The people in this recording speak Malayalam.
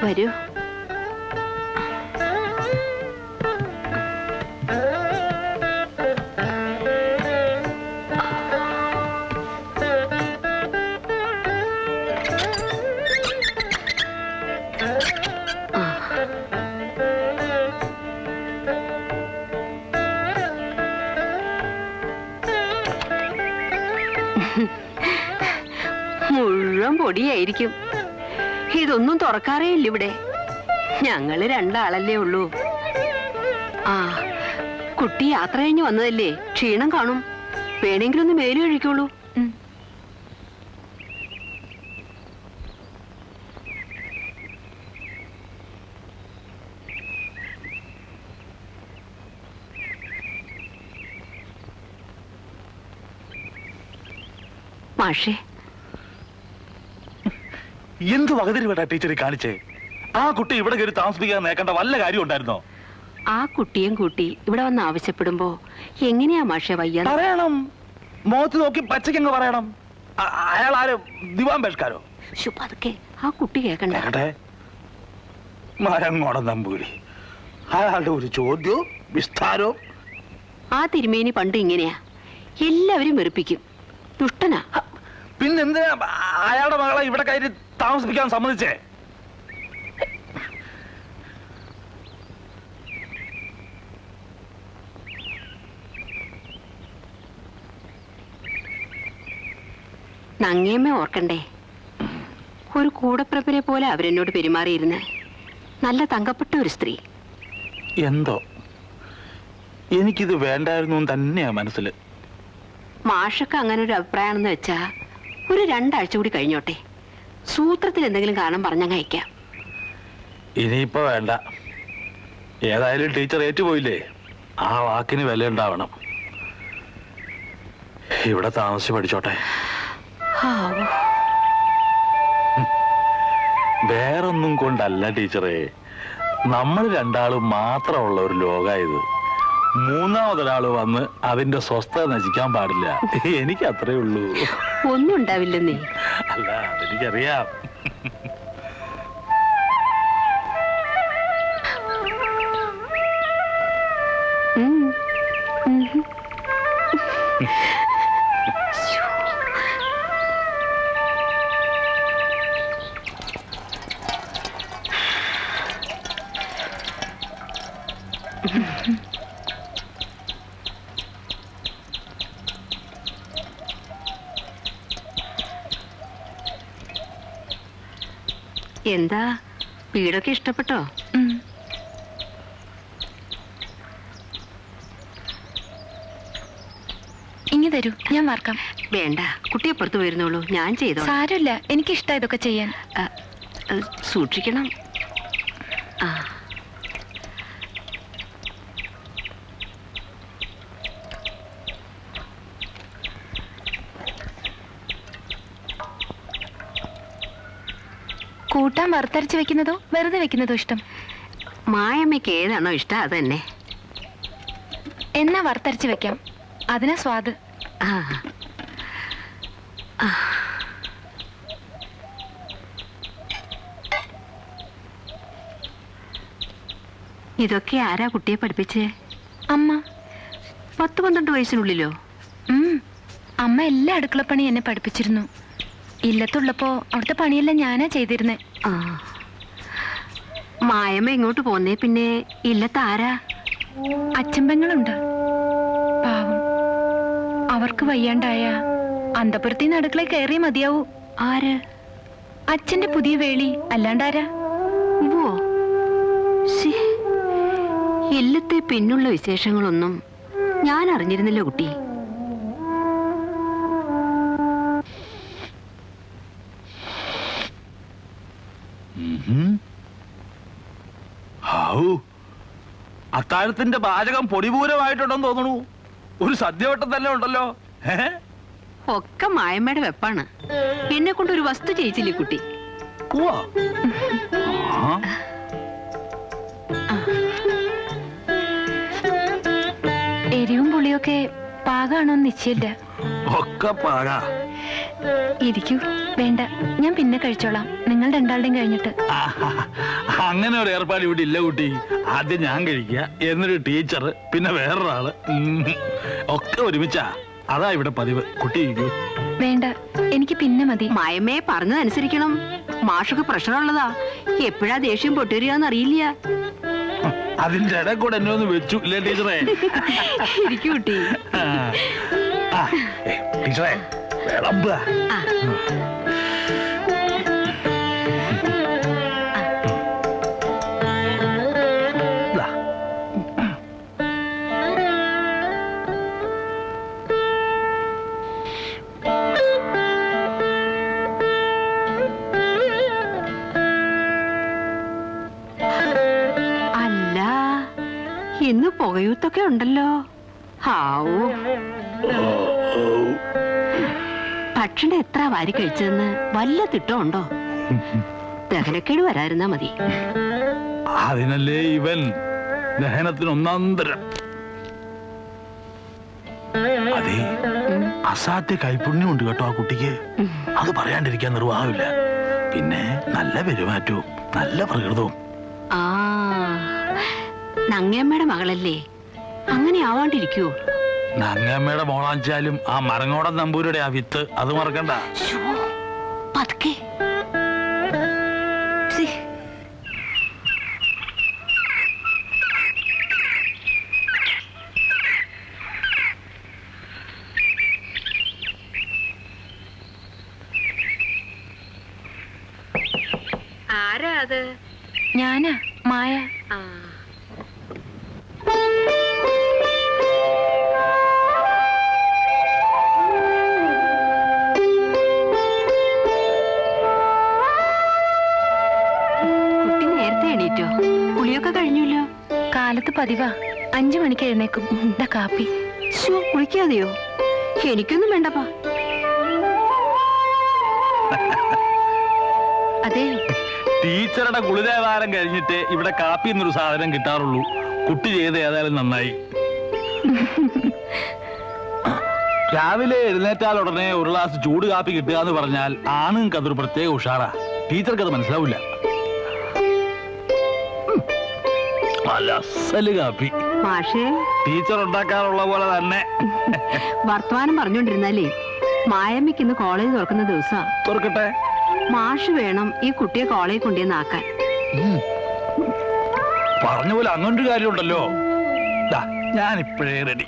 വരൂ. മുഴുവൻ പൊടിയായിരിക്കും. ഇതൊന്നും തുറക്കാറേ ഇല്ല ഇവിടെ. ഞങ്ങള് രണ്ടാളല്ലേ ഉള്ളൂ. ആ, കുട്ടി യാത്ര കഴിഞ്ഞ് വന്നതല്ലേ, ക്ഷീണം കാണും. വേണമെങ്കിലും ഒന്ന് മേലും കഴിക്കുള്ളൂ. മാഷേ, എന്ത് വകതിരിവട്ടാ ടീച്ചറെ കാണിച്ചേ? ആ കുട്ടി ഇവിടെ കയറി താമസിപ്പിക്കാൻ നേക്കേണ്ട വല്ല കാര്യം ഉണ്ടായിരുന്നോ? ആ കുട്ടിയും കൂട്ടി ഇവിടെ വന്ന് ആവശ്യപ്പെടുമ്പോ എങ്ങനെയാ മാഷേ വയ്യ? പറയണം, മുഖത്ത് നോക്കി പച്ചക്കങ്ങ് പറയണം. അയാൾ ആരും ദിവാൻ പേഷ്കാരോ? അതൊക്കെ ആ കുട്ടി കേക്കണ്ടേ? മരങ്ങോടൻ നമ്പൂരി, അയാളുടെ ഒരു ചോദ്യവും വിസ്താരവും. ആ തിരുമേനി പണ്ട് ഇങ്ങനെയാ, എല്ലാവരും വെറുപ്പിക്കും. ദുഷ്ടനാ. പിന്നെന്തിനാ അയാളുടെ മകളെ ഇവിടെ കയറി താമസിപ്പിക്കാൻ സമ്മതിച്ചേ? നങ്ങേമ്മ ഓർക്കണ്ടേ, ഒരു കൂടപ്പിറപ്പിനെ പോലെ അവരെന്നോട് പെരുമാറിയിരുന്ന നല്ല തങ്കപ്പെട്ട ഒരു സ്ത്രീ. എന്തോ എനിക്കിത് വേണ്ടായിരുന്നു തന്നെയാ മനസ്സിൽ. മാഷക്ക് അങ്ങനെ ഒരു അഭിപ്രായമാണെന്ന് വെച്ചാ ഒരു 2 ആഴ്ച കൂടി കഴിഞ്ഞോട്ടെ. സൂത്രത്തിൽ എന്തെങ്കിലും കാരണം പറഞ്ഞങ്ങ് അയക്കാം. ഇനിയിപ്പോ വേണ്ട. ഏതായാലും ടീച്ചർ ഏറ്റുപോയില്ലേ, ആ വാക്കിന് വില ഉണ്ടാവണം. ഇവിടെ താമസിച്ച് പഠിച്ചോട്ടെ. വേറൊന്നും കൊണ്ടല്ല ടീച്ചറെ, നമ്മൾ രണ്ടാളും മാത്രമുള്ള ഒരു ലോകായത്. മൂന്നാമതൊരാള് വന്ന് അതിന്റെ സ്വസ്ഥത നശിക്കാൻ പാടില്ല. എനിക്ക് അത്രേ ഉള്ളൂ. ഒന്നും ഉണ്ടാവില്ലെന്നേ. അല്ല, അതെനിക്കറിയാം. എന്താ, വീടൊക്കെ ഇഷ്ടപ്പെട്ടോ? ഇങ്ങി തരൂ, ഞാൻ വാർക്കാം. വേണ്ട, കുട്ടിയെ പുറത്തു പോയിരുന്നുള്ളൂ, ഞാൻ ചെയ്തോ. സാരമില്ല, എനിക്കിഷ്ടം ഇതൊക്കെ ചെയ്യാൻ. സൂക്ഷിക്കണം. കൂട്ടാൻ വറുത്തരച്ച് വെക്കുന്നതോ വെറുതെ വെക്കുന്നതോ ഇഷ്ടം? മായമ്മയ്ക്ക് ഏതാണോ ഇഷ്ടം അത് തന്നെ. എന്നാ വറുത്തരച്ച് വെക്കാം, അതിനാ സ്വാദ്. ഇതൊക്കെ ആരാ കുട്ടിയെ പഠിപ്പിച്ചേ? അമ്മ. 10-12 വയസ്സിനുള്ളിലോ? അമ്മ എല്ലാ അടുക്കളപ്പണി എന്നെ പഠിപ്പിച്ചിരുന്നു. ഇല്ലത്തുള്ളപ്പോ അവിടുത്തെ പണിയെല്ലാം ഞാനാ ചെയ്തിരുന്നേ. മായമ്മ ഇങ്ങോട്ട് പോന്നേ പിന്നെ ഇല്ലത്താരാ? അച്ഛമ്പങ്ങളുണ്ട്, പാവം. അവർക്ക് വയ്യാണ്ടായ അന്തപുരത്തിന് അടുക്കളയിൽ കയറിയേ മതിയാവൂ. ആര്? അച്ഛന്റെ പുതിയ വേളി, അല്ലാണ്ടാരാ? ഇല്ലത്തെ പിന്നുള്ള വിശേഷങ്ങളൊന്നും ഞാൻ അറിഞ്ഞിരുന്നില്ല കുട്ടി. അത്താഴത്തിന്റെ പാചകം പൊടിപൂരമായിട്ടുണ്ടെന്ന് തോന്നുന്നു. ഒരു സദ്യവട്ടം തന്നെ ഉണ്ടല്ലോ. ഒക്കെ മായമ്മയുടെ വെപ്പാണ്. എന്നെ കൊണ്ട് ഒരു വസ്തു ചെയ്യിച്ചില്ലേ കുട്ടി? എരിവും പുളിയൊക്കെ പാകാണോന്ന് നിശ്ചയില്ല. ഒക്കെ പാകാ. ഇരിക്കൂ. വേണ്ട, ഞാൻ പിന്നെ കഴിച്ചോളാം, നിങ്ങൾ രണ്ടാളുടെയും കഴിഞ്ഞിട്ട്. അങ്ങനെ ഒരു ഏർപ്പാട് ഇവിടെ ഇല്ല കുട്ടി. ആദ്യം ഞാൻ കഴിക്കുക, എന്നൊരു ടീച്ചർ, പിന്നെ വേറൊരാള്, ഒക്കെ ഒരുമിച്ചാ. അതാ ഇവിടെ പതിവ്. കുട്ടി ഇരിക്കൂ. വേണ്ട, എനിക്ക് പിന്നെ മതി. മായമ്മയെ പറഞ്ഞതനുസരിക്കണം. മാഷൊക്കെ പ്രഷറുള്ളതാ. എപ്പോഴാ ദേഷ്യം പൊട്ടുവരികയെന്ന് അറിയില്ല. അതിന്റെ ഇടയിൽ കൂടെ എന്നെ ഒന്ന് വെച്ചു ഇല്ലേ ടീച്ചറേ? ഇരിക്കൂ കുട്ടി. ടീച്ചറേ വിളമ്പ. ഇന്ന് പുകയൂത്തൊക്കെ ഉണ്ടല്ലോ. ഹാവൂ, ഭക്ഷണം എത്ര വാരി കഴിച്ചതെന്ന് വല്ല തിട്ടമുണ്ടോ? ദഹനക്കേട് വരാതിരുന്നാ മതി. അതിനല്ലേ ഇവൻ ദഹനത്തിന് ഒന്നാന്തരം. അതെ, അസാധ്യ കൈപുണ്യം ഉണ്ട് കേട്ടോ ആ കുട്ടിക്ക്. അത് പറയാണ്ടിരിക്കാൻ നിർവാഹമില്ല. പിന്നെ നല്ല പെരുമാറ്റവും നല്ല പ്രകൃതവും. ആ, നങ്ങയമ്മയുടെ മകളല്ലേ, അങ്ങനെ ആവാണ്ടിരിക്കൂ. നങ്ങമ്മയുടെ മോളാച്ചാലും ആ മരങ്ങോടൻ നമ്പൂരുടെ ആ വിത്ത് അത് മറക്കണ്ട. പതുക്കെ. ആരാ അത്? ഞാനാ, മായ. ആ, കുട്ടി നേരത്തെ എണീറ്റോ? കുളിയൊക്കെ കഴിഞ്ഞല്ലോ. കാലത്ത് പതിവാ, 5 മണിക്ക് എഴുന്നേക്കും. ഇതാ കാപ്പി. കുളിക്കാതെയോ? എനിക്കൊന്നും വേണ്ടപ്പാ. അതെ, ടീച്ചറുടെ കുളിദേവാരം കഴിഞ്ഞിട്ട് ഇവിടെ കാപ്പി എന്നൊരു സാധനം കിട്ടാറുള്ളൂ. കുട്ടി ചെയ്ത് ഏതായാലും നന്നായി. രാവിലെ എഴുന്നേറ്റാൽ ഉടനെ ഒരു ഗ്ലാസ് ചൂട് കാപ്പി കിട്ടുക എന്ന് പറഞ്ഞാൽ ആണുങ്ങൾക്ക് അതൊരു പ്രത്യേക ഉഷാറാ. ടീച്ചർക്ക് അത് മനസ്സിലാവില്ല. നല്ല അസല് കാപ്പി മാഷേ, ടീച്ചർ ഉണ്ടാക്കാറുള്ള പോലെ തന്നെ. വർത്തമാനം പറഞ്ഞോണ്ടിരുന്നാലേ മായമ്മയ്ക്ക് ഇന്ന് കോളേജ് തുറക്കുന്ന ദിവസാ. തുറക്കട്ടെ. മാഷ് വേണം ഈ കുട്ടിയെ കോളേജിൽ കൊണ്ടുവന്നാക്കാൻ. പറഞ്ഞ പോലെ അങ്ങനൊരു കാര്യമുണ്ടല്ലോ. ഞാൻ ഇപ്പോഴേ റെഡി.